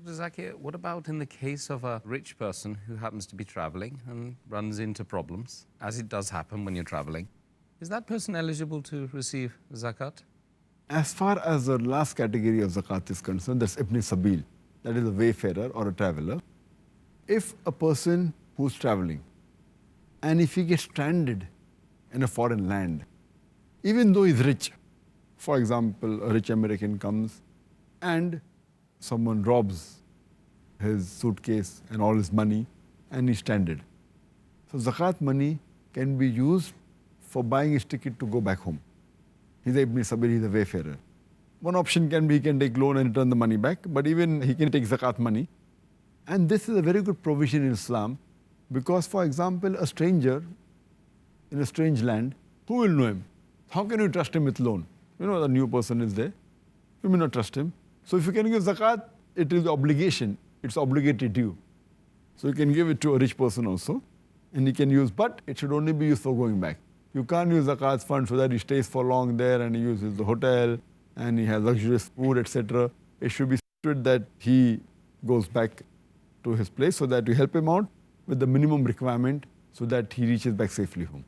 Dr. Zakir, what about in the case of a rich person who happens to be traveling and runs into problems, as it does happen when you're traveling? Is that person eligible to receive zakat? As far as the last category of zakat is concerned, that's Ibn Sabil, that is a wayfarer or a traveler. If a person who's traveling and if he gets stranded in a foreign land, even though he's rich, for example, a rich American comes and someone robs his suitcase and all his money and he's stranded. So zakat money can be used for buying his ticket to go back home. He's a Ibn Sabil, he's a wayfarer. One option can be he can take loan and return the money back, but even he can take zakat money. And this is a very good provision in Islam because, for example, a stranger in a strange land, who will know him? How can you trust him with loan? You know, the new person is there. You may not trust him. So if you can give zakat, it is obligation. It's obligatory due. So you can give it to a rich person also, and he can use, but it should only be used for going back. You can't use zakat's fund so that he stays for long there and he uses the hotel and he has luxurious food, etc. It should be structured that he goes back to his place so that you help him out with the minimum requirement so that he reaches back safely home.